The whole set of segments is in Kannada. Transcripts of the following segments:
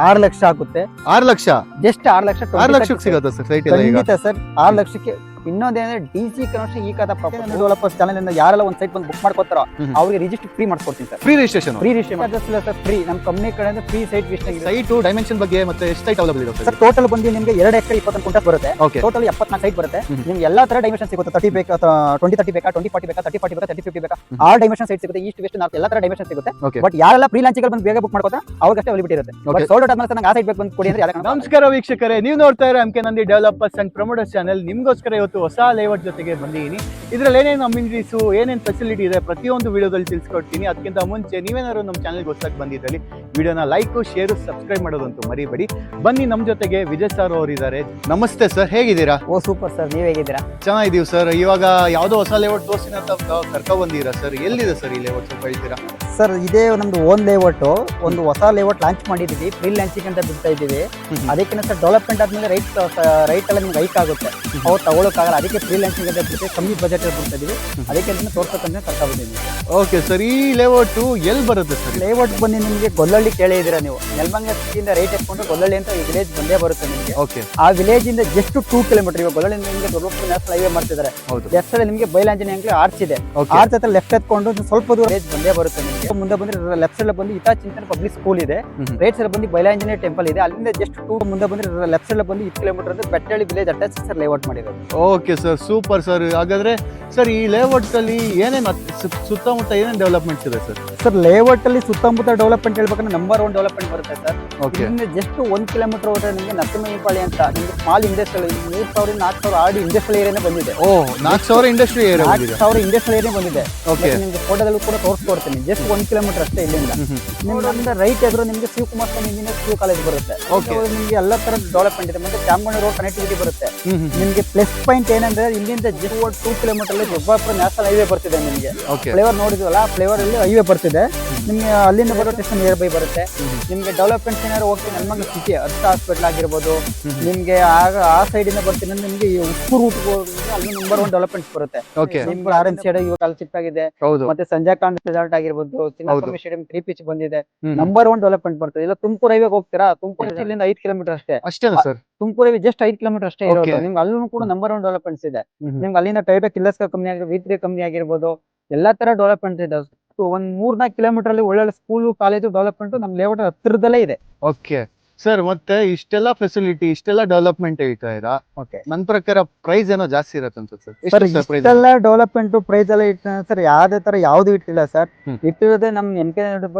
6 ಲಕ್ಷ ಆಗುತ್ತೆ. 6 ಲಕ್ಷ ಜಸ್ಟ್ 6 ಲಕ್ಷ 6 ಲಕ್ಷಕ್ಕೆ ಸಿಗುತ್ತೆ ಸರ್ ಸೈಟ್ ಎಲ್ಲ ಈಗ ಖಂಡಿತ ಸರ್. 6 ಲಕ್ಷಕ್ಕೆ ಇನ್ನೊಂದೇನಂದ್ರೆ ಡಿಸಿ ಕನ್ವರ್ಷನ್ ಈ ಕಥಾ ಡೆವಲಪರ್ಸ್ ಚಾನಲ್ ಇಂದ ಯಾರೆಲ್ಲ ಒಂದ್ ಸೈಟ್ ಬಂದು ಬುಕ್ ಮಾಡ್ಕೋತಾರೋ ಅವ್ರಿಗೆ ರಿಜಿಸ್ಟರ್ ಫ್ರೀ ಮಾಡ್ಕೊಡ್ತೀನಿ sir. Free registration free registration sir. Free ನಮ್ಮ ಕಂಪನಿ ಕಡೆಯಿಂದ free site visiting. Site dimension ಬಗ್ಗೆ ಮತ್ತೆ ಎಷ್ಟು ಸೈಟ್ ಅವೈಲೇಬಲ್ ಇದೆ ಸರ್? ಟೋಟಲ್ ಬಂದು ನಿಮಗೆ 2 ಎಕರೆ 21 ಕುಂಟೆ ಬರುತ್ತೆ. ಓಕೆ. ಟೋಟಲ್ 74 ಸೈಟ್ ಬರುತ್ತೆ. ನಿಮ್ಗೆ ಎಲ್ಲಾ ತರ ಡೈಮೆನ್ಷನ್ ಸಿಗುತ್ತೆ. 30 ಬೇಕಾ, 20-30 ಬೇಕಾ, 20-40 ಬೇಕಾ, 30-40 ಬೇಕಾ, 30-50 ಬೇಕಾ, ಆಲ್ ಡೈಮೆನ್ಷನ್ ಸೈಟ್ ಸಿಗುತ್ತೆ. ಈಸ್ಟ್ ವೆಸ್ಟ್ ನಾರ್ತ್ ಎಲ್ಲಾ ತರ ಡೈಮೆನ್ಷನ್ ಸಿಗುತ್ತೆ. ಬಟ್ ಯಾರೆಲ್ಲ ಫ್ರೀ ಲಾಂಚಿಂಗ್ ಬಂದು ಬೇಗ ಬುಕ್ ಮಾಡ್ಕೋತಾ ಅವ್ರಿಗೆ ಅವೈಲೇಬಿಲಿಟಿ ಇರುತ್ತೆ. ಬಟ್ ಸೋಲ್ಡ್ ಔಟ್ ಆದ್ಮೇಲೆ ನಂಗೆ ಆ ಸೈಟ್ ಬೇಕು ಬಂದು ಕೊಡಿ ಅಂದ್ರೆ ಯಾಕೆ? ನಮಸ್ಕಾರ ವೀಕ್ಷಕರೇ, ನೀವು ನೋಡ್ತಾ ಇರೋ MK Nandi developers and promoters channel. ನಿಮ್ಗೋಸ್ಕರ ಇವತ್ತು ಹೊಸ ಲೇಔಟ್ ಜೊತೆಗೆ ಬಂದಿದ್ದೀನಿ. ಇದ್ರಲ್ಲಿ ಏನೇನು ಅಮ್ಯುನಿಟೀಸು, ಏನೇನು ಫೆಸಿಲಿಟಿ ಇದೆ ಪ್ರತಿಯೊಂದು ವಿಡಿಯೋದಲ್ಲಿ ತಿಳಿಸ್ಕೊಡ್ತೀನಿ. ಅದಕ್ಕಿಂತ ಮುಂಚೆ ನೀವೇನಾದ್ರು ನಮ್ಮ ಚಾನಲ್ಗೆ ಹೊಸದಾಗಿ ಬಂದಿದ್ದಲ್ಲಿ ವಿಡಿಯೋನ ಲೈಕ್, ಶೇರ್, ಸಬ್ಸ್ಕ್ರೈಬ್ ಮಾಡೋದಂತೂ ಮರಿಬೇಡಿ. ಬನ್ನಿ, ನಮ್ಮ ಜೊತೆಗೆ ವಿಜಯ್ ಸರ್ ಅವರು ಇದ್ದಾರೆ. ನಮಸ್ತೆ ಸರ್, ಹೇಗಿದ್ದೀರಾ? ಓ ಸೂಪರ್ ಸರ್, ನೀವ್ ಹೇಗಿದ್ದೀರಾ? ಚೆನ್ನಾಗಿದ್ದೀವಿ ಸರ್. ಇವಾಗ ಯಾವುದೋ ಹೊಸ ಲೇಔಟ್ ತೋರಿಸಿನ ಕರ್ಕೊ ಬಂದಿರಾ ಸರ್? ಎಲ್ಲಿದೆ ಸರ್ ಈ ಲೇಔಟ್, ಸ್ವಲ್ಪ ಹೇಳ್ತೀರಾ? ಸರ್, ಇದೇ ನಮ್ದು ಓನ್ ಲೇಔಟ್. ಒಂದು ಹೊಸ ಲೇಔಟ್ ಲಾಂಚ್ ಮಾಡಿದೀವಿ. ಫ್ರೀ ಲಾಂಚಿಂಗ್ ಅಂತ ಬಿಡ್ತಾ ಇದೀವಿ. ಅದಕ್ಕಿಂತ ಸರ್ ಡೆವಲಪ್ಮೆಂಟ್ ಆದ್ಮೇಲೆ ರೈಟ್ ಎಲ್ಲ ನಿಮ್ಗೆ ಹೈಕ್ ಆಗುತ್ತೆ. ಅವ್ರು ತಗೊಳಕ್ಕಾಗಲ್ಲ. ಅದಕ್ಕೆ ಫ್ರೀ ಲಾಂಚಿಂಗ್ ಅಂತ ಬಿಟ್ಟು ಕಮ್ಮಿ ಬಜೆಟ್ ಬಿಡ್ತಾ ಇದೀವಿ. ಅದಕ್ಕೆ ತೋರ್ಸೋಕಂತ ಕರ್ಕೊ ಬಂದಿದ್ದೀವಿ. ಓಕೆ ಸರ್, ಈ ಲೇಔಟ್ ಎಲ್ಲಿ ಬರುತ್ತೆ ಸರ್? ಲೇಔಟ್ ಬಂದು ನಿಮಗೆ ಗೊಲ್ಲಳ್ಳಿ ಕೇಳಿದ್ದೀರಾ ನೀವು? ನೆಲಮಂಗಲ ಸಿಟಿಯಿಂದ ರೈಟ್ ಎತ್ಕೊಂಡು ಗೊಲ್ಲಳ್ಳಿ ಅಂತ ಈ ವಿಲೇಜ್ ಬಂದೇ ಬರುತ್ತೆ ನಿಮಗೆ. ಓಕೆ. ಆ ವಿಲೇಜ್ ಇಂದ ಜಸ್ಟ್ 2 ಕಿಲೋಮೀಟರ್. ಇವಾಗ ಗೊಲ್ಲಳ್ಳಿಯಿಂದ ನಿಮಗೆ ನ್ಯಾಷನಲ್ ಹೈವೇ ಮಾಡ್ತಿದ್ದಾರೆ. ಲೆಫ್ಟ್ ಸೈಡ್ ನಿಮಗೆ ಬೈಲಾಂಜನೇಯ ಅಂಗಡಿ ಆರ್ಚ್ ಇದೆ. ಆರ್ಚ್ ಹತ್ರ ಲೆಫ್ಟ್ ಎತ್ಕೊಂಡು ಸ್ವಲ್ಪ ದೂರ ವಿಲೇಜ್ ಬಂದೇ ಬರುತ್ತೆ ನಿಮಗೆ. ಮುಂದೆ ಬಂದ್ರೆ ಲೆಫ್ಟ್ ಸೈಡ್ ಬಂದು ಹಿತಾ ಚಿಂತನ ಪಬ್ಲಿಕ್ ಸ್ಕೂಲ್ ಇದೆ. ರೈಟ್ ಸೈಡ್ ಬಂದು ಬೈಲಾಂಜನೇಯ ಟೆಂಪಲ್ ಇದೆ. ಅಲ್ಲಿಂದ ಜಸ್ಟ್ 2 ಮುಂದೆ ಬಂದ್ರೆ ಲೆಫ್ಟ್ ಸೈಡ್ ಬಂದು 20 ಕಿಲೋಮೀಟರ್ ಅಂದ್ರೆ Bettahalli village attach sir layout ಮಾಡಿರೋದು. Okay sir, super sir. ಹಾಗಾದ್ರೆ ಸರ್, ಈ ಲೇಔಟ್ ಅಲ್ಲಿ ಏನೇನು ಸುತ್ತಮುತ್ತ ಏನೇನು ಡೆವಲಪ್ಮೆಂಟ್ಸ್ ಇದೆ ಸರ್? ಸರ್, ಲೇಔಟ್ ಅಲ್ಲಿ ಸುತ್ತಮುತ್ತ ಡೆವಲಪ್ಮೆಂಟ್ ಹೇಳ್ಬೇಕಂದ್ರೆ ನಂಬರ್ 1 ಡೆವಲಪ್ಮೆಂಟ್ ಬರುತ್ತೆ ಸರ್. ಓಕೆ. ಜಸ್ಟ್ 1 ಕಿಲೋಮೀಟರ್ ಹೋದ್ರೆ ನಿಮಗೆ ನರಸಿಂಹಪಾಳಿ ಅಂತ ನಿಮಗೆ ಸ್ಮಾಲ್ ಇಂಡಸ್ಟ್ರಿಯಲ್ 3000-4000 ಆಡಿ ಇಂಡಸ್ಟ್ರಿಯಲ್ ಏರಿಯಾನೇ ಬಂದಿದೆ. ಓ, 4000 ಇಂಡಸ್ಟ್ರಿ ಏರಿಯಾ ಬಂದಿದೆ. 4000 ಇಂಡಸ್ಟ್ರಿಯಲ್ ಏರಿಯಾ ಬಂದಿದೆ. ಓಕೆ. ನಿಮಗೆ ಫೋಟೋದಲ್ಲೂ ಕೂಡ ತೋರಿಸ್ಕೊಡ್ತೀನಿ. ಜಸ್ಟ್ 1 ಕಿಲೋಮೀಟರ್ ಅಷ್ಟೇ ಇಲ್ಲಿಂದ. ನಿಮ್ಗೆ ರೈಟ್ ಎದುರು ನಿಮಗೆ ಶಿವಕುಮಾರ್ ಸ್ವಾಮಿ ಇಂಜಿನಿಯರ್ ಸ್ಕೂಲ್ ಕಾಲೇಜ್ ಬರುತ್ತೆ. ನಿಮಗೆ ಎಲ್ಲ ತರ ಡೆವಲಪ್ಮೆಂಟ್ ಇದೆ. ಮತ್ತೆ ಚಾಮರಾಜ ರೋಡ್ ಕನೆಕ್ಟಿವಿಟಿ ಬರುತ್ತೆ. ನಿಮಗೆ ಪ್ಲಸ್ ಪಾಯಿಂಟ್ ಏನಂದ್ರೆ ಇಲ್ಲಿಂದ ಜಸ್ಟ್ 2 ಕಿಲೋಮೀಟರ್ ಅಲ್ಲಿ ಜಬ್ಬಾಪುರ ನ್ಯಾಷನಲ್ ಹೈವೇ ಬರ್ತಿದೆ ನಿಮಗೆ. ಫ್ಲೇವರ್ ನೋಡಿದ್ವಲ್ಲ, ಫ್ಲೇವರ್ ಅಲ್ಲಿ ಹೈವೇ ಬರ್ತಿದೆ ನಿಮ್ಗೆ. ಅಲ್ಲಿಂದ ಬರೋ ಸ್ಟೇಷನ್ ನಿಯರ್ ಬೈ ಬರುತ್ತೆ. ನಿಮ್ಗೆ ಡೆವಲಪ್ಮೆಂಟ್ ಏನಾದ್ರು ಹೋಗ್ತೀನಿ ನೆಲಮಂಗಲ ಸಿಟಿ ಅರ್ಥ ಹಾಸ್ಪಿಟಲ್ ಆಗಿರ್ಬೋದು, ನಿಮ್ಗೆ ಆ ಸೈಡ್ ಇಂದ ಬರ್ತೀನಿ ಅಂದ್ರೆ ನಿಮ್ಗೆ ಉಪ್ಪು ರೂಟ್ ಅಲ್ಲಿ ನಂಬರ್ 1 ಡೆವಲಪ್ಮೆಂಟ್ ಬರುತ್ತೆ. ನಿಮ್ಗೆ ಆರೆಂಜ್ ಸೈಡ್ ಇವಾಗ ಕಾಲ್ ಚಿಪ್ ಆಗಿದೆ. ಮತ್ತೆ ಸಂಜಯ್ ಕಾಂತ್ ರೆಸಾರ್ಟ್ ಆಗಿರ್ಬೋದು, ಚಿನ್ನಸ್ವಾಮಿ ಸ್ಟೇಡಿಯಂ 3 ಪಿಚ್ ಬಂದಿದೆ. ನಂಬರ್ 1 ಡೆವಲಪ್ಮೆಂಟ್ ಬರ್ತದೆ. ಇಲ್ಲ ತುಮಕೂರು ಹೈವೇ ಹೋಗ್ತೀರಾ? ತುಮಕೂರು ಇಲ್ಲಿಂದ 5 ಕಿಲೋಮೀಟರ್ ಅಷ್ಟೇ. ಅಷ್ಟೇನಾ sir? Tumakuru highway just 5 kilometre ಅಷ್ಟೇ ಇರೋದು. ನಿಮ್ಗೆ ಅಲ್ಲೂ ಕೂಡ ನಂಬರ್ 1 ಡೆವಲಪ್ಮೆಂಟ್ಸ್ ಇದೆ. ನಿಮ್ಗೆ ಅಲ್ಲಿಂದ ಟೈಬೆ ಕಿಲ್ಲಸ್ಕ ಕಂಪನಿ ಆಗಿರ್ಬೋದು, V3 ಕಂಪನಿ ಆಗಿರ್ಬೋದು, ಎಲ್ಲಾ ತರ ಡೆವಲಪ್ಮೆಂಟ್ ಇದೆ. ಒಂದ್ 3-4 ಕಿಲೋಮೀಟರ್ ಅಲ್ಲಿ ಒಳ್ಳೊಳ್ಳೆ ಸ್ಕೂಲು, ಕಾಲೇಜು ಡೆವಲಪ್ಮೆಂಟ್ ನಮ್ಮ ಲೇಔಟ್ ಹತ್ತಿರದಲ್ಲೇ ಇದೆ. ಓಕೆ ಸರ್, ಮತ್ತೆ ಇಷ್ಟೆಲ್ಲ ಫೆಸಿಲಿಟಿ, ಇಷ್ಟೆಲ್ಲ ಡೆವಲಪ್ಮೆಂಟ್ ಹೇಳ್ತಾ ಇರಾ? ಓಕೆ. ನನ್ನ ಪ್ರಕಾರ ಪ್ರೈಸ್ ಏನೋ ಜಾಸ್ತಿ ಇರತ್ತೆ ಅನ್ಸುತ್ತೆ ಸರ್. ಇಷ್ಟೆಲ್ಲ ಡೆವಲಪ್ಮೆಂಟ್ ಪ್ರೈಸ್ ಎಲ್ಲ ಇಟ್ಟಿಲ್ಲ ಸರ್. ಯಾವ್ದೇ ತರ ಯಾವ್ದು ಇಟ್ಟಿಲ್ಲ ಸರ್. ಇಟ್ಟಿರೋದೇ ನಮ್ MK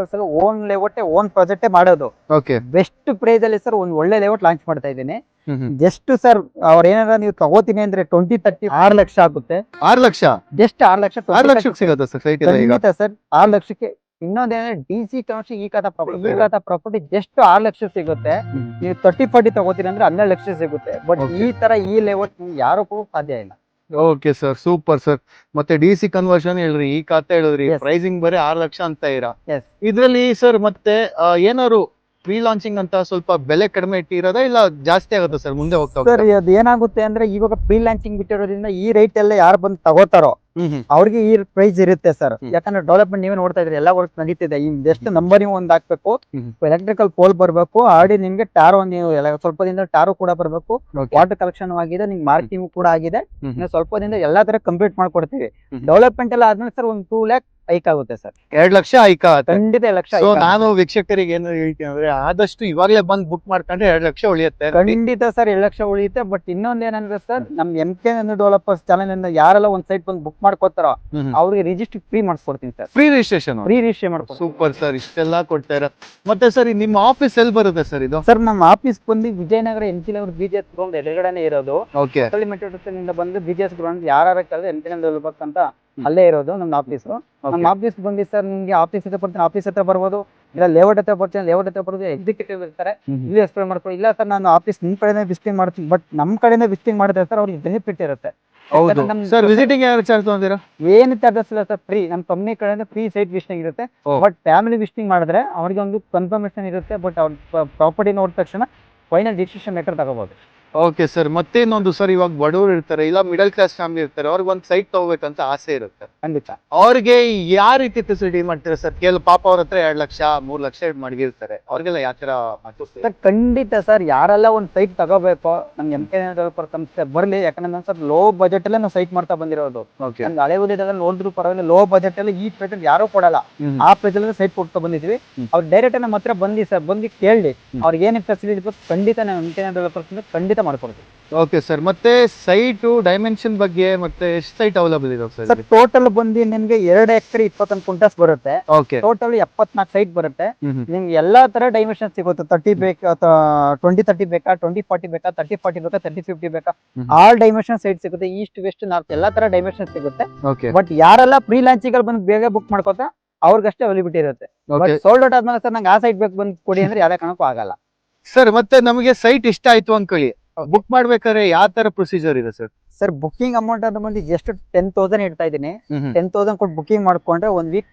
own layout, own project ಮಾಡೋದು. ಓಕೆ. ಬೆಸ್ಟ್ ಪ್ರೈಸ್ ಅಲ್ಲಿ ಸರ್ ಒಂದ್ ಒಳ್ಳೆ ಲೇಔಟ್ ಲಾಂಚ್ ಮಾಡ್ತಾ ಇದ್ದೀನಿ. ಜಸ್ಟ್ ಸರ್, ಅವ್ರ ಏನಾರ ನೀವು ತಗೋತೀನಿ ಅಂದ್ರೆ 20-30 6 ಲಕ್ಷ ಆಗುತ್ತೆ. 6 ಲಕ್ಷ? ಜಸ್ಟ್ 6 ಲಕ್ಷ 6 ಲಕ್ಷಕ್ಕೆ ಸಿಗುತ್ತೆ ಸರ್ ಸೈಟ್ ಇದೆ ಈಗ? ಸರ್ 6 ಲಕ್ಷಕ್ಕೆ. ಇನ್ನೊಂದೇನಂದ್ರೆ ಡಿಸಿ ಕನ್ವರ್ಷನ್ ಈ ಕಥಾ ಪ್ರಾಪರ್ಟಿ ಜಸ್ಟ್ 6 ಲಕ್ಷ ಸಿಗುತ್ತೆ. ನೀವು 30-40 ತಗೋತೀನಿ ಅಂದ್ರೆ 12 ಲಕ್ಷ ಸಿಗುತ್ತೆ. ಬಟ್ ಈ ತರ ಈ ಲೇಔಟ್ ಯಾರು ಕೂಡ ಸಾಧ್ಯ ಇಲ್ಲ. Okay sir, super sir. ಮತ್ತೆ DC ಕನ್ವರ್ಷನ್ ಹೇಳಿದ್ರಿ, ಈ ಖಾತೆ ಹೇಳಿದ್ರಿ, ಪ್ರೈಸಿಂಗ್ ಬರೀ 6 ಲಕ್ಷ ಅಂತ ಇರಾ? ಇದ್ರಲ್ಲಿ ಸರ್ ಮತ್ತೆ ಏನಾದ್ರು ಫ್ರೀ ಲಾಂಚಿಂಗ್ ಅಂತ ಸ್ವಲ್ಪ ಬೆಲೆ ಕಡಿಮೆ ಇಟ್ಟಿರೋದಾ ಇಲ್ಲ ಜಾಸ್ತಿ ಆಗುತ್ತೆ ಸರ್ ಮುಂದೆ ಹೋಗ್ತಾ? ಸರ್, ಅದು ಏನಾಗುತ್ತೆ ಅಂದ್ರೆ ಇವಾಗ ಫ್ರೀ ಲಾಂಚಿಂಗ್ ಬಿಟ್ಟಿರೋದ್ರಿಂದ ಈ ರೇಟ್ ಎಲ್ಲ ಯಾರು ಬಂದು ತಗೋತಾರೋ ಅವ್ರಿಗೆ ಈ ಪ್ರೈಸ್ ಇರುತ್ತೆ ಸರ್. ಯಾಕಂದ್ರೆ ಡೆವಲಪ್ಮೆಂಟ್ ನೀವೇ ನೋಡ್ತಾ ಇದ್ರಿ, ಎಲ್ಲ ವರ್ಕ್ ನಡೀತಿದೆ. ಜಸ್ಟ್ ನಂಬರ್ ಒಂದ್ ಹಾಕ್ಬೇಕು, ಎಲೆಕ್ಟ್ರಿಕಲ್ ಪೋಲ್ ಬರ್ಬೇಕು, ಆಡಿ ನಿಮ್ಗೆ ಟಾರೋ, ನೀವು ಸ್ವಲ್ಪ ದಿನದ ಟಾರೋ ಕೂಡ ಬರ್ಬೇಕು, ವಾಟರ್ ಕಲೆಕ್ಷನ್ ಆಗಿದೆ, ನಿಮ್ಗೆ ಮಾರ್ಕಿಂಗ್ ಕೂಡ ಆಗಿದೆ. ಸ್ವಲ್ಪ ದಿನದ ಎಲ್ಲಾ ತರ ಕಂಪ್ಲೀಟ್ ಮಾಡ್ಕೊಡ್ತೀವಿ. ಡೆವಲಪ್ಮೆಂಟ್ ಎಲ್ಲ ಆದ್ಮೇಲೆ ಸರ್ ಒಂದು 2 lakh ಹೈಕ್ ಆಗುತ್ತೆ ಸರ್. 2 ಲಕ್ಷ ಹೈಕ್ ಆಗುತ್ತೆ. ಖಂಡಿತ 2 ಲಕ್ಷ. ನಾನು ವೀಕ್ಷಕರಿಗೆ ಏನು ಹೇಳ್ತೀನಿ ಅಂದ್ರೆ ಆದಷ್ಟು ಇವಾಗಲೇ ಬಂದು ಬುಕ್ ಮಾಡ್ಕೊಂಡ್ರೆ 2 ಲಕ್ಷ ಉಳಿಯುತ್ತೆ. ಖಂಡಿತ ಸರ್ 2 ಲಕ್ಷ ಉಳಿಯುತ್ತೆ. ಬಟ್ ಇನ್ನೊಂದೇನಂದ್ರೆ ಸರ್, ನಮ್ MK ಡೆವಲಪರ್ಸ್ ಚಾನಲ್ ಇಂದ ಯಾರೆಲ್ಲ ಒಂದ್ ಸೈಟ್ ಬಂದು ಬುಕ್ ಮಾಡ್ಕೋತಾರೋ ಅವ್ರಿಗೆ ರಿಜಿಸ್ಟರ್ ಫ್ರೀ ಮಾಡಿಸ್ಕೊಡ್ತೀನಿ sir. Free registration? Free registration ಮಾಡ್ಕೊ. ಸೂಪರ್ ಸರ್, ಇಷ್ಟೆಲ್ಲ ಕೊಡ್ತಾ. ಮತ್ತೆ ಸರ್, ನಿಮ್ಮ ಆಫೀಸ್ ಎಲ್ಲಿ ಬರುತ್ತೆ ಸರ್ ಇದು? ಸರ್, ನಮ್ಮ ಆಫೀಸ್ ಬಂದು ವಿಜಯನಗರ NCL BGS ಗ್ರೌಂಡ್ ಎದುರುಗಡೆನೆ ಇರೋದು. ಓಕೆ. ಮೆಟ್ರೋ ಬಂದು BGS ಗ್ರೌಂಡ್ ಯಾರು ಕಳೆದ್ರೆ MK ಡೆವಲಪರ್ಸ್ ಅಂತ ಅಲ್ಲೇ ಇರೋದು ನಮ್ಮ ಆಫೀಸ್. ನಮ್ಮ ಆಫೀಸ್ ಬಂದಿ ಸರ್, ನಿಮ್ಗೆ ಆಫೀಸ್ ಹತ್ರ ಬರ್ತೀನಿ, ಆಫೀಸ್ ಹತ್ರ ಬರ್ಬೋದು. ಇಲ್ಲ ಲೇಔಟ್ ಹತ್ರ ಬರ್ತೀನಿ, ಲೇಔಟ್ ಹತ್ರ ಬರೋದು ಎಕ್ಸಿಕ್ಯೂಟಿವ್ ಇರ್ತಾರೆ, ಇಲ್ಲಿ ಎಕ್ಸ್ಪ್ಲೇನ್ ಮಾಡ್ಕೊಳ್ಳಿ. ಇಲ್ಲ ಸರ್, ನಾನು ಆಫೀಸ್ ನಿಮ್ ಕಡೆನೇ ವಿಸಿಟಿಂಗ್ ಮಾಡ್ತೀನಿ. ಬಟ್ ನಮ್ ಕಡೆನೇ ವಿಸಿಟಿಂಗ್ ಮಾಡಿದ್ರೆ ಸರ್ ಅವ್ರಿಗೆ ಬೆನಿಫಿಟ್ ಇರುತ್ತೆ. ಸರ್, ವಿಸಿಟಿಂಗ್ ಯಾರು ಚಾರ್ಜ್ ತಗೊಂತೀರಾ? ಏನು ಚಾರ್ಜಸ್ ಇಲ್ಲ ಸರ್, ಫ್ರೀ. ನಮ್ಮ ಕಂಪ್ನಿ ಕಡೆಯಿಂದ ಫ್ರೀ ಸೈಟ್ ವಿಸಿಟಿಂಗ್ ಇರುತ್ತೆ. ಬಟ್ ಫ್ಯಾಮಿಲಿ ವಿಸಿಟಿಂಗ್ ಮಾಡಿದ್ರೆ ಅವ್ರಿಗೆ ಒಂದು ಕನ್ಫರ್ಮೇಶನ್ ಇರುತ್ತೆ. ಬಟ್ ಅವ್ರ ಪ್ರಾಪರ್ಟಿ ನೋಡಿದ ತಕ್ಷಣ ಫೈನಲ್ ಡಿಸಿಷನ್ ಲೆಟರ್ ತಗೋಬಹುದು. ಓಕೆ ಸರ್, ಮತ್ತೆ ಇನ್ನೊಂದು ಸರ್, ಇವಾಗ ಬಡವರು ಇರ್ತಾರೆ, ಇಲ್ಲ ಮಿಡಲ್ ಕ್ಲಾಸ್ ಫ್ಯಾಮಿಲಿ ಇರ್ತಾರೆ, ಅವ್ರಿಗೆ ಒಂದು ಸೈಟ್ ತಗೋಬೇಕಂತ ಆಸೆ ಇರುತ್ತೆ. ಖಂಡಿತ ಅವ್ರಿಗೆ ಯಾವ ರೀತಿ ಫೆಸಿಲಿಟಿ ಮಾಡ್ತೀರಾ ಸರ್? ಕೇಳ ಪಾಪ ಅವ್ರ ಹತ್ರ 2 ಲಕ್ಷ 3 ಲಕ್ಷ ಮಡಗಿರ್ತಾರೆ, ಅವ್ರಿಗೆಲ್ಲ ಯಾವ ತರ ಮಾಡ್ತೀರಾ? ಸರ್ ಖಂಡಿತ ಸರ್, ಯಾರೆಲ್ಲ ಒಂದು ಸೈಟ್ ತಗೋಬೇಕು ನಮ್ಗೆ MK ಡೆವಲಪರ್ ಸಂಸ್ಥೆ ಬರಲಿ. ಯಾಕಂದ್ರೆ ಸರ್ ಲೋ ಬಜೆಟ್ ಅಲ್ಲೇ ನಾವು ಸೈಟ್ ಮಾಡ್ತಾ ಬಂದಿರೋದು. ಓಕೆ. ನಮ್ಗೆ ಹಳೆ ಉದ್ಯೋಗದಲ್ಲಿ ನೋಡಿದ್ರು ಪರವಾಗಿಲ್ಲ, ಲೋ ಬಜೆಟ್ ಅಲ್ಲಿ ಈ ಪ್ರೈಸ್ ಯಾರು ಕೊಡಲ್ಲ, ಆ ಪ್ರೈಸ್ ಅಲ್ಲಿ ಸೈಟ್ ಕೊಡ್ತಾ ಬಂದಿದ್ವಿ. ಅವ್ರು ಡೈರೆಕ್ಟ್ ನಮ್ಮ ಹತ್ರ ಬಂದಿ ಸರ್, ಬಂದು ಕೇಳಿ ಅವ್ರಿಗೆ ಏನೇನು ಫೆಸಿಲಿಟಿ ಬೇಕು ಖಂಡಿತ ನಾವು MK ಡೆವಲಪರ್ ಖಂಡಿತ ಮಾಡ್ಕೊಡ್ತೀವಿ. ಓಕೆ ಸರ್, ಮತ್ತೆ ಸೈಟು ಡೈಮೆನ್ಷನ್ ಬಗ್ಗೆ ಮತ್ತೆ ಎಷ್ಟು ಸೈಟ್ ಅವೈಲಬಲ್ ಇದೆ ಸರ್? ಸರ್? ಟೋಟಲ್ ಬಂದು ನಿಮ್ಗೆ 2 ಎಕರೆ 21 ಕ್ವಿಂಟಲ್ಸ್ ಬರುತ್ತೆ. ಓಕೆ. ಟೋಟಲ್ 74 ಸೈಟ್ ಬರುತ್ತೆ. ನಿಮ್ಗೆ ಎಲ್ಲಾ ತರ ಡೈಮೆನ್ಷನ್ ಸಿಗುತ್ತೆ. 30 ಬೇಕಾ, 20-30 ಬೇಕಾ, 20-40 ಬೇಕಾ, 30-40 ಬೇಕಾ, 30-50 ಬೇಕಾ, ಆಲ್ ಡೈಮೆನ್ಷನ್ ಸೈಟ್ ಸಿಗುತ್ತೆ. ಈಸ್ಟ್ ವೆಸ್ಟ್ ನಾರ್ತ್ ಎಲ್ಲಾ ತರ ಡೈಮೆನ್ಷನ್ ಸಿಗುತ್ತೆ. ಓಕೆ. ಬಟ್ ಯಾರೆಲ್ಲ ಪ್ರೀ ಲಾಂಚಿಂಗ್ ಬಂದು ಬೇಗ ಬುಕ್ ಮಾಡ್ಕೋತಾ ಅವ್ರಿಗಷ್ಟೇ ಅವೈಲಬಿಲಿಟಿ ಇರುತ್ತೆ. ಬಟ್ ಸೋಲ್ಡ್ ಔಟ್ ಆದ್ಮೇಲೆ ಸರ್ ನಂಗೆ ಆ ಸೈಟ್ ಬೇಕು ಬಂದು ಕೊಡಿ ಅಂದ್ರೆ ಯಾವ್ದೇ ಕಾರಣಕ್ಕೂ ಆಗಲ್ಲ ಸರ್. ಮತ್ತೆ ನಮಗೆ ಸೈಟ್ ಇಷ್ಟ ಆಯ್ತು ಅನ್ಕೊಳ್ಳಿ, ಬುಕ್ ಮಾಡ್ಬೇಕಾದ್ರೆ ಯಾವ ತರ ಪ್ರೊಸೀಜರ್ ಇದೆ ಸರ್? ಸರ್ ಬುಕಿಂಗ್ ಅಮೌಂಟ್ ಅಂತ ಬಂದು ಎಷ್ಟು 10,000 ಇಡ್ತಾ ಇದೀನಿ. 10,000 ಕೊಟ್ಟು ಬುಕಿಂಗ್ ಮಾಡ್ಕೊಂಡ್ರೆ 1 ವೀಕ್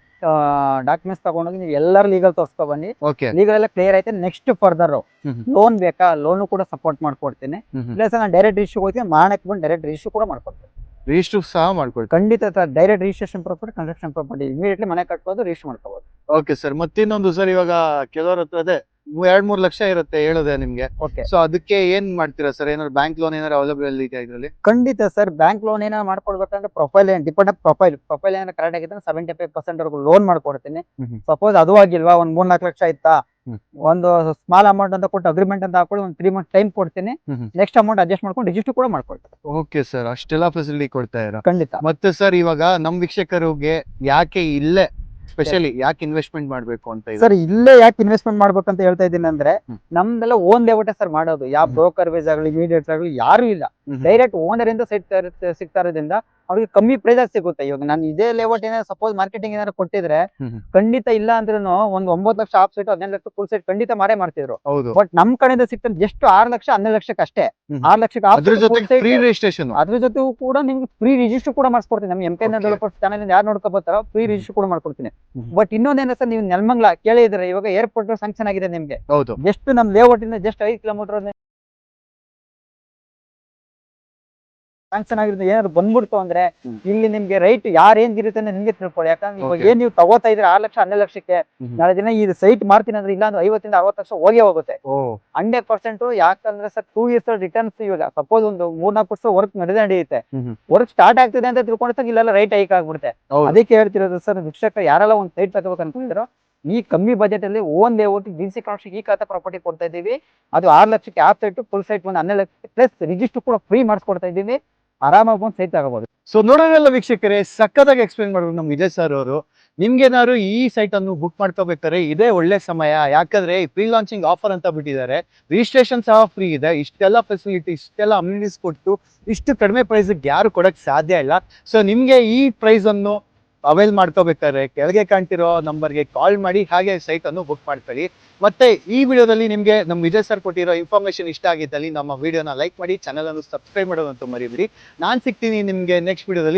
ಡಾಕ್ಯುಮೆಂಟ್ಸ್ ತಗೊಂಡೋಗಿ ನೀವು ಎಲ್ಲರೂ ಲೀಗಲ್ ತೋರಿಸ್ಕೊ ಬನ್ನಿ. ಓಕೆ. ಲೀಗಲ್ ಎಲ್ಲ ಕ್ಲಿಯರ್ ಆಯ್ತು. ನೆಕ್ಸ್ಟ್ ಫರ್ದರ್ ಲೋನ್ ಬೇಕಾ, ಲೋನ್ ಕೂಡ ಸಪೋರ್ಟ್ ಮಾಡ್ಕೊಡ್ತೀನಿ. ಇಲ್ಲ ಸರ್ ನಾನು ಡೈರೆಕ್ಟ್ ರಿಜಿಸ್ಟ್ರ್ ಹೋಗ್ತೀನಿ, ಮಾಡಕ್ಕೆ ಬಂದು ಡೈರೆಕ್ಟ್ ರಿಜಿಸ್ಟ್ರ್ ಕೂಡ ಮಾಡ್ಕೊಡ್ತೀನಿ. ರಿಜಿಸ್ಟರ್ ಸಹ ಮಾಡ್ಕೊಳ್ತೀವಿ? ಖಂಡಿತ sir, direct registration property, construction property immediately ಮನೆ ಕಟ್ಬೋದು, ರಿಜಿಸ್ಟರ್ ಮಾಡ್ಕೋಬಹುದು. Okay sir. ಮತ್ತಿನ್ನೊಂದು ಸರ್, ಇವಾಗ ಕೆಲವರ ಹತ್ರ ಅದೇ 2-3 ಲಕ್ಷ ಇರುತ್ತೆ ಹೇಳಿದೆ ನಿಮ್ಗೆ. ಓಕೆ. ಸೊ ಅದಕ್ಕೆ ಏನ್ ಮಾಡ್ತೀರಾ ಸರ್? ಏನಾದ್ರು ಬ್ಯಾಂಕ್ ಲೋನ್ ಏನಾದ್ರು ಅವೈಲೇಬಲ್ ಇದೆಯಾ ಇದರಲ್ಲಿ? ಖಂಡಿತ ಸರ್, ಬ್ಯಾಂಕ್ ಲೋನ್ ಏನಾದ್ರು ಮಾಡ್ಕೊಡ್ಬೇಕಂದ್ರೆ ಪ್ರೊಫೈಲ್ ಡಿಪೆಂಡ್ ಪ್ರೊಫೈಲ್ ಏನಾದ್ರು ಕರೆಕ್ಟ್ ಆಗಿದ್ರೆ 75% ವರೆಗೂ ಲೋನ್ ಮಾಡ್ಕೊಡ್ತೀನಿ. ಸಪೋಸ್ ಅದು ಆಗಿಲ್ವಾ, 1-3-4 ಲಕ್ಷ ಆಯ್ತಾ, ಒಂದು ಸ್ಮಾಲ್ ಅಮೌಂಟ್ ಅಂತ ಕೊಟ್ಟು ಅಗ್ರಿಮೆಂಟ್ ಅಂತ ಹಾಕೊಳ್ಳಿ, ಒಂದು 3 ಮಂತ್ ಟೈಮ್ ಕೊಡ್ತೀನಿ. ನೆಕ್ಸ್ಟ್ ಅಮೌಂಟ್ ಅಡ್ಜಸ್ಟ್ ಮಾಡ್ಕೊಂಡು ರಿಜಿಸ್ಟರ್ ಕೂಡ ಮಾಡ್ಕೊಳ್ತೀನಿ. ಓಕೆ ಸರ್, ಅಷ್ಟೆಲ್ಲ ಫೆಸಿಲಿಟಿ ಕೊಡ್ತಾ ಇರಾ? ಖಂಡಿತ. ಮತ್ತೆ ಸರ್, ಇವಾಗ ನಮ್ ವೀಕ್ಷಕರಿಗೆ ಯಾಕೆ ಇಲ್ಲೇ ಸ್ಪೆಷಲಿ ಯಾಕೆ ಇನ್ವೆಸ್ಟ್ಮೆಂಟ್ ಮಾಡ್ಬೇಕು ಅಂತ ಇದೆ? ಸರ್ ಇಲ್ಲೇ ಯಾಕೆ ಇನ್ವೆಸ್ಟ್ಮೆಂಟ್ ಮಾಡ್ಬೇಕಂತ ಹೇಳ್ತಾ ಇದ್ದೀನಿ ಅಂದ್ರೆ, ನಮ್ದೆಲ್ಲ ಓನ್ ಲೇಔಟ್ ಸರ್ ಮಾಡೋದು. ಯಾವ ಬ್ರೋಕರ್ ಬೇಸ್ ಆಗಲಿ, ಇಮಿಡಿಯೇಟ್ ಆಗಲಿ ಯಾರು ಇಲ್ಲ. ಡೈರೆಕ್ಟ್ ಓನರ್ ಇಂದ ಸಿಗ್ತಾ ಇರೋದ್ರಿಂದ ಅವ್ರಿಗೆ ಕಮ್ಮಿ ಪ್ರೈಸ್ ಆಗಿ ಸಿಗುತ್ತೆ. ಇವಾಗ ನಾನು ಇದೇ ಲೇಔಟ್ ಏನಾದ್ರು ಸಪೋಸ್ ಮಾರ್ಕೆಟಿಂಗ್ ಏನಾದ್ರು ಕೊಟ್ಟಿದ್ರೆ ಖಂಡಿತ ಇಲ್ಲ ಅಂದ್ರೂ ಒಂದು 9 lakh off site, 15 lakh full site ಖಂಡಿತ ಮಾರೇ ಮಾಡ್ತಿದ್ರು. ಬಟ್ ನಮ್ ಕಡೆಯಿಂದ ಸಿಗ್ತದೆ ಎಷ್ಟು 6 ಲಕ್ಷ 12 ಲಕ್ಷಕ್ಕೆ ಅಷ್ಟೇ. 6 ಲಕ್ಷಕ್ಕೆ ಅದ್ರ ಜೊತೆ ಫ್ರೀ ರಿಜಿಸ್ಟ್ರೇಷನ್, ಅದ್ರ ಜೊತೆ ಕೂಡ ನಿಮ್ಗೆ ಫ್ರೀ ರಿಜಿಸ್ಟರ್ ಕೂಡ ಮಾಡಿಸ್ಕೊಡ್ತೀನಿ. ನಮ್ MK ಡೆವಲಪರ್ಸ್ ಚಾನಲ್ ಯಾರು ನೋಡ್ಕೋತಾರೋ ಫ್ರೀ ರಿಜಿಸ್ಟರ್ ಕೂಡ ಮಾಡ್ಕೊಡ್ತೀನಿ. ಬಟ್ ಇನ್ನೊಂದೇನ ಸರ್, ನೀವು ನೆಲಮಂಗಲ ಕೇಳಿದ್ರೆ ಇವಾಗ ಏರ್ಪೋರ್ಟ್ ಸ್ಯಾಂಕ್ಷನ್ ಆಗಿದೆ ನಿಮ್ಗೆ. ಹೌದು. ಜಸ್ಟ್ ನಮ್ ಲೇಔಟ್ ಇಂದ ಜಸ್ಟ್ 5 ಕಿಲೋಮೀಟರ್ ಸ್ಯಾಂಕ್ಷನ್ ಆಗಿರೋದು. ಏನಾದ್ರು ಬಂದ್ಬಿಡ್ತು ಅಂದ್ರೆ ಇಲ್ಲಿ ನಿಮ್ಗೆ ರೈಟ್ ಯಾರು ಏನ್ ಇರುತ್ತೆ ಅಂದ್ರೆ ನಿಮ್ಗೆ ತಿಳ್ಕೊಳ್ಳಿ. ಯಾಕಂದ್ರೆ ಇವಾಗ ಏನ್ ನೀವು ತಗೋತಾ ಇದ್ರೆ 6 ಲಕ್ಷ 12 ಲಕ್ಷಕ್ಕೆ, ನಾಳೆ ದಿನ ಈ ಸೈಟ್ ಮಾಡ್ತೀನಿ ಅಂದ್ರೆ ಇಲ್ಲ ಅಂದ್ರೆ 50-60 ಲಕ್ಷ ಹೋಗೇ ಹೋಗುತ್ತೆ 100%. ಯಾಕಂದ್ರೆ ಸರ್ 2 years ರಿಟರ್ನ್ಸ್. ಇವಾಗ ಸಪೋಸ್ ಒಂದು 3-4 ವರ್ಷ ವರ್ಕ್ ನಡೆಯುತ್ತೆ, ವರ್ಕ್ ಸ್ಟಾರ್ಟ್ ಆಗ್ತಿದೆ ಅಂತ ತಿಳ್ಕೊಂಡಾಗ ಇಲ್ಲೆಲ್ಲ ರೈಟ್ ಹೈಕ್ ಆಗ್ಬಿಡುತ್ತೆ. ಅದಕ್ಕೆ ಹೇಳ್ತಿರೋದು ಸರ್, ವೀಕ್ಷಕ ಯಾರೆಲ್ಲ ಒಂದು ಸೈಟ್ ತಗೋಬೇಕು ಅನ್ಕೊಂಡಿದ್ರು, ಈ ಕಮ್ಮಿ ಬಜೆಟ್ ಅಲ್ಲಿ ಓನ್ ಲೇಔಟ್ DC ಕಾನ್ಸ್ಟಿಟ್ಯೂಷನ್ ಈ ಖಾತೆ ಪ್ರಾಪರ್ಟಿ ಕೊಡ್ತಾ ಇದೀವಿ. ಅದು 6 ಲಕ್ಷಕ್ಕೆ ಆಫ್ ಸೈಟ್, ಫುಲ್ ಸೈಟ್ ಒಂದು 12 ಲಕ್ಷ ಪ್ಲಸ್ ರಿಜಿಸ್ಟರ್ ಕೂಡ ಫ್ರೀ ಮಾಡಿಸ್ಕೊಡ್ತಾ ಇದೀವಿ. ಆರಾಮಾಗಿ ಒಂದು ಸೈಟ್ ತಗೋಬಹುದು. ಸೊ ನೋಡೋಣ ವೀಕ್ಷಕರೇ, ಸಕ್ಕದಾಗಿ ಎಕ್ಸ್ಪ್ಲೇನ್ ಮಾಡಿದ್ರು ನಮ್ಮ ವಿಜಯ್ ಸರ್ ಅವರು. ನಿಮ್ಗೇನಾದ್ರು ಈ ಸೈಟ್ ಅನ್ನು ಬುಕ್ ಮಾಡ್ಕೋಬೇಕಾದ್ರೆ ಇದೇ ಒಳ್ಳೆ ಸಮಯ. ಯಾಕಂದ್ರೆ ಪ್ರೀ ಲಾಂಚಿಂಗ್ ಆಫರ್ ಅಂತ ಬಿಟ್ಟಿದ್ದಾರೆ, ರಿಜಿಸ್ಟ್ರೇಷನ್ ಸಹ ಫ್ರೀ ಇದೆ. ಇಷ್ಟೆಲ್ಲ ಫೆಸಿಲಿಟಿ, ಇಷ್ಟೆಲ್ಲ ಅಮ್ಯುನಿಟೀಸ್ ಕೊಟ್ಟು ಇಷ್ಟು ಕಡಿಮೆ ಪ್ರೈಸ್ಗೆ ಯಾರು ಕೊಡಕ್ ಸಾಧ್ಯ ಇಲ್ಲ. ಸೊ ನಿಮ್ಗೆ ಈ ಪ್ರೈಸ್ ಅನ್ನು ಅವೈಲ್ ಮಾಡ್ಕೋಬೇಕಾದ್ರೆ ಕೆಳಗೆ ಕಾಣ್ತಿರೋ ನಂಬರ್ಗೆ ಕಾಲ್ ಮಾಡಿ, ಹಾಗೆ ಸೈಟ್ ಅನ್ನು ಬುಕ್ ಮಾಡ್ಕೊಳ್ಳಿ. ಮತ್ತೆ ಈ ವಿಡಿಯೋದಲ್ಲಿ ನಿಮಗೆ ನಮ್ಮ ವಿಜಯ್ ಸರ್ ಕೊಟ್ಟಿರೋ ಇನ್ಫಾರ್ಮೇಶನ್ ಇಷ್ಟ ಆಗಿದ್ದಲ್ಲಿ ನಮ್ಮ ವಿಡಿಯೋನ ಲೈಕ್ ಮಾಡಿ, ಚಾನಲ್ ಅನ್ನು ಸಬ್ಸ್ಕ್ರೈಬ್ ಮಾಡೋದಂತೂ ಮರಿಬೇಡಿ. ನಾನು ಸಿಗ್ತೀನಿ ನಿಮಗೆ ನೆಕ್ಸ್ಟ್ ವಿಡಿಯೋದಲ್ಲಿ.